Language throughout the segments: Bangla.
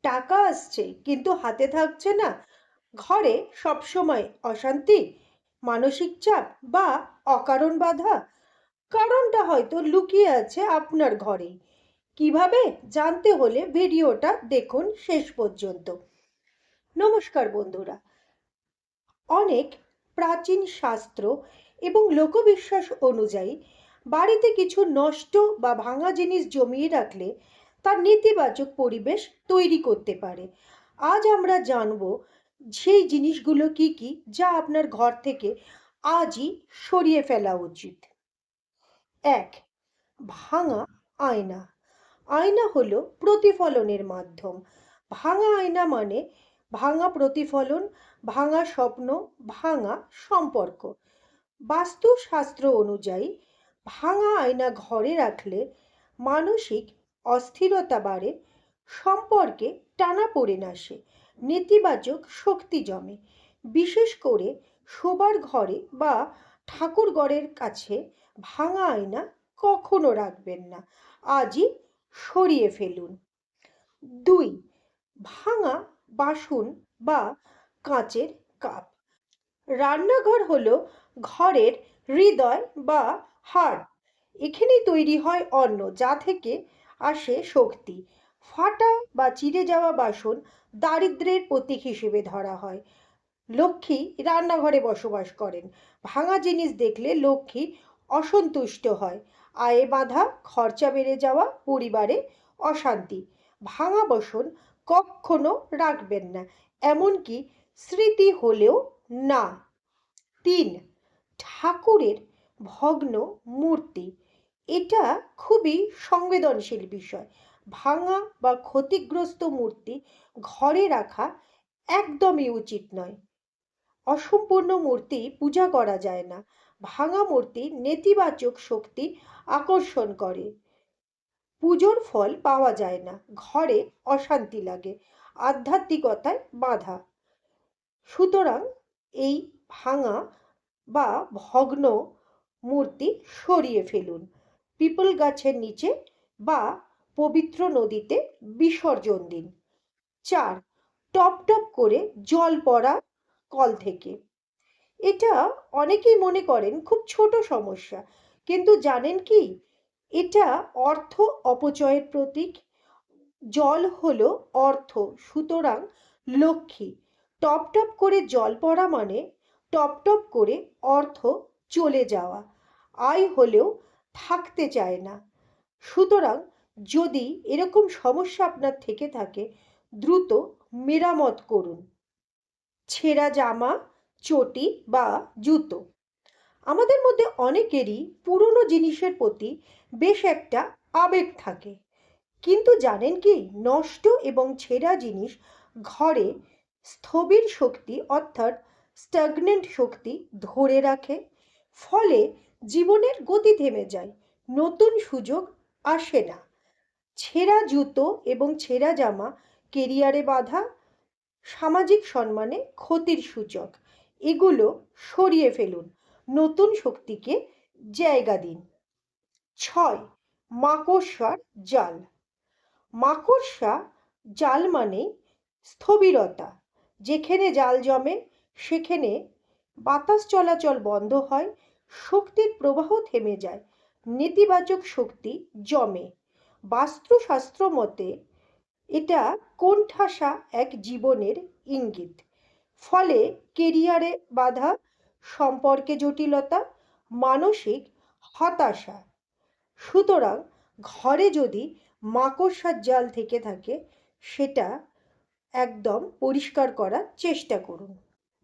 টাকা আসছে কিন্তু হাতে থাকছে না, ঘরে সবসময় অশান্তি, মানসিক চাপ বা অকারণ বাধা। কারণটা হয়তো লুকিয়ে আছে আপনার ঘরেই। কিভাবে জানতে হলে ভিডিওটা দেখুন শেষ পর্যন্ত। নমস্কার বন্ধুরা। অনেক প্রাচীন শাস্ত্র এবং লোকবিশ্বাস অনুযায়ী বাড়িতে কিছু নষ্ট বা ভাঙা জিনিস জমিয়ে রাখলে তার নেতিবাচক পরিবেশ তৈরি করতে পারে। আজ আমরা জানব সেই জিনিসগুলো কি কি, যা আপনার ঘর থেকে আজই সরিয়ে ফেলা উচিত। এক, ভাঙা আয়না। আয়না হলো প্রতিফলনের মাধ্যম। ভাঙা আয়না মানে ভাঙা প্রতিফলন, ভাঙা স্বপ্ন, ভাঙা সম্পর্ক। বাস্তুশাস্ত্র অনুযায়ী ভাঙা আয়না ঘরে রাখলে মানসিক অস্থিরতা বাড়ে, সম্পর্কে টানাপোড়েন আসে, নেতিবাচক শক্তি জমে। বিশেষ করে শোবার ঘরে বা ঠাকুর ঘরের কাছে ভাঙা আয়না কখনো রাখবেন না। আজই সরিয়ে ফেলুন। দুই, ভাঙা বাসন বা কাঁচের কাপ। রান্নাঘর হলো ঘরের হৃদয় বা হাড়। এখানেই তৈরি হয় অন্ন, যা থেকে আসে শক্তি। ফাটা বা চিড়ে যাওয়া বাসন দারিদ্র্যের প্রতীক হিসেবে ধরা হয়। লক্ষ্মী রান্নাঘরে বসবাস করেন। ভাঙা জিনিস দেখলে লক্ষ্মী অসন্তুষ্ট হয়। আয়ে বাধা, খরচা বেড়ে যাওয়া, পরিবারে অশান্তি। ভাঙা বাসন কখনো রাখবেন না, এমনকি স্মৃতি হলেও না। তিন, ঠাকুরের ভগ্ন মূর্তি। এটা খুবই সংবেদনশীল বিষয়। ভাঙা বা ক্ষতিগ্রস্ত মূর্তি ঘরে রাখা একদমই উচিত নয়। অসম্পূর্ণ মূর্তি পূজা করা যায় না। ভাঙা মূর্তি নেতিবাচক শক্তি আকর্ষণ করে, পুজোর ফল পাওয়া যায় না, ঘরে অশান্তি লাগে, আধ্যাত্মিকতায় বাধা। সুতরাং এই ভাঙা বা ভগ্ন মূর্তি সরিয়ে ফেলুন। পিপল গাছের নিচে বা পবিত্র নদীতে বিসর্জন দিন। চার, টপ টপ করে জল পড়া কল থেকে। এটা অনেকেই মনে করেন খুব ছোট সমস্যা, কিন্তু জানেন কি, এটা অর্থ অপচয়ের প্রতীক। জল হলো অর্থ, সুতরাং লক্ষ্মী। টপ টপ করে জল পড়া মানে টপ টপ করে অর্থ চলে যাওয়া, আয় হলেও থাকতে চায় না। সুতরাং যদি এরকম সমস্যা আপনার থেকে থাকে, দ্রুত মেরামত করুন। ছেঁড়া জামা, চটি বা জুতো। আমাদের মধ্যে অনেকেরই পুরনো জিনিসের প্রতি বেশ একটা আবেগ থাকে, কিন্তু জানেন কি, নষ্ট এবং ছেঁড়া জিনিস ঘরে স্থবির শক্তি অর্থাৎ স্ট্যাগনেন্ট শক্তি ধরে রাখে। ফলে জীবনের গতি থেমে যায়, নতুন সুযোগ আসে না। ছেঁড়া জুতো এবং ছেঁড়া জামা কেরিয়ারে বাধা, সামাজিক সম্মানে ক্ষতির সূচক। এগুলো সরিয়ে ফেলুন, নতুন শক্তিকে জায়গা দিন। ছয়, মাকড়সার জাল। মাকড়সা জাল মানে স্থবিরতা। যেখানে জাল জমে সেখানে বাতাস চলাচল বন্ধ হয়, শক্তির প্রবাহ থেমে যায়, নেতিবাচক শক্তি জমে। বাস্তুশাস্ত্র মতে এটা কোণঠাসা এক জীবনের ইঙ্গিত। ফলে কেরিয়ারে বাধা, সম্পর্কে জটিলতা, মানসিক হতাশা। সুতরাং ঘরে যদি মাকড়সার জাল থেকে থাকে, সেটা একদম পরিষ্কার করার চেষ্টা করুন।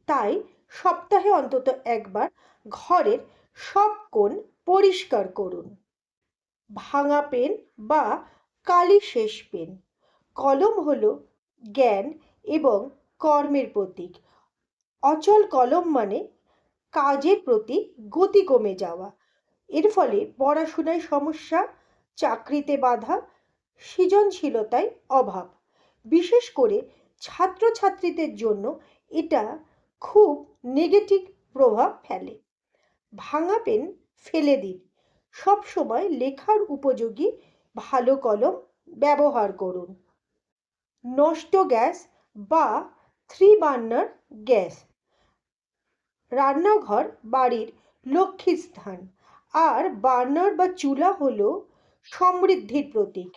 তাই সপ্তাহে অন্তত একবার ঘরের সব কোণ পরিষ্কার করুন। ভাঙা পেন বা কালি শেষ পেন। কলম হলো জ্ঞান এবং কর্মের প্রতীক। অচল কলম মানে কাজের প্রতি গতি কমে যাওয়া। এর ফলে পড়াশোনায় সমস্যা, চাকরিতে বাধা, সৃজনশীলতায় অভাব। বিশেষ করে ছাত্রছাত্রীদের জন্য এটা খুব নেগেটিভ প্রভাব ফেলে। ভাঙা পেন ফেলে দিন, সবসময় লেখার উপযোগী ভালো কলম ব্যবহার করুন। নষ্ট গ্যাস বা 3 বার্নার গ্যাস। রান্নাঘর বাড়ির লক্ষ্মী স্থান, আর বার্নার বা চুলা হলো সমৃদ্ধির প্রতীক।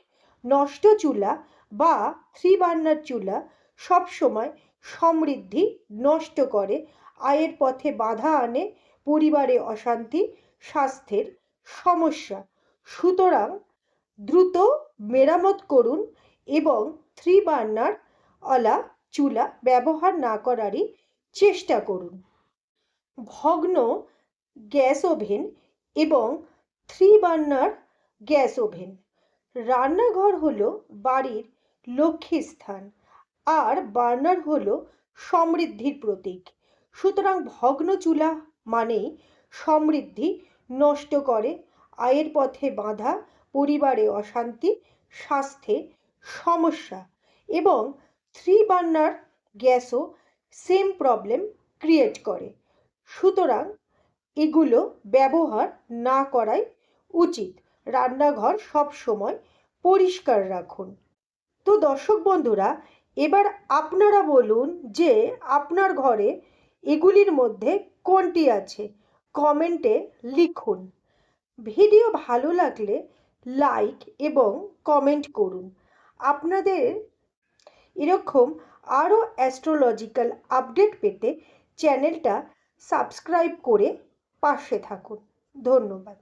নষ্ট চুলা বা 3 বার্নার চুলা সবসময় সমৃদ্ধি নষ্ট করে, আয়ের পথে বাধা আনে, পরিবারে অশান্তি, স্বাস্থ্যের সমস্যা। সুতরাং দ্রুত মেরামত করুন এবং 3 বার্নার ওয়ালা চুলা ব্যবহার না করারই চেষ্টা করুন। ভগ্ন গ্যাস ওভেন এবং 3 বার্নার গ্যাস ওভেন। রান্নাঘর হলো বাড়ির লক্ষ্মী স্থান, আর বার্নার হলো সমৃদ্ধির প্রতীক। সুতরাং ভগ্ন চুলা মানেই সমৃদ্ধি নষ্ট করে, আয়ের পথে বাধা, পরিবারে অশান্তি, স্বাস্থ্যে সমস্যা। এবং 3 বার্নার গ্যাসও সেম প্রবলেম ক্রিয়েট করে। সুতরাং এগুলো ব্যবহার না করাই উচিত। রান্নাঘর সব সময় পরিষ্কার রাখুন। তো দর্শক বন্ধুরা, এবার আপনারা বলুন যে আপনার ঘরে এগুলির মধ্যে কোনটি আছে, কমেন্টে লিখুন। ভিডিও ভালো লাগলে লাইক এবং কমেন্ট করুন। আপনাদের এরকম আরও অ্যাস্ট্রোলজিক্যাল আপডেট পেতে চ্যানেলটা সাবস্ক্রাইব করে পাশে থাকুন। ধন্যবাদ।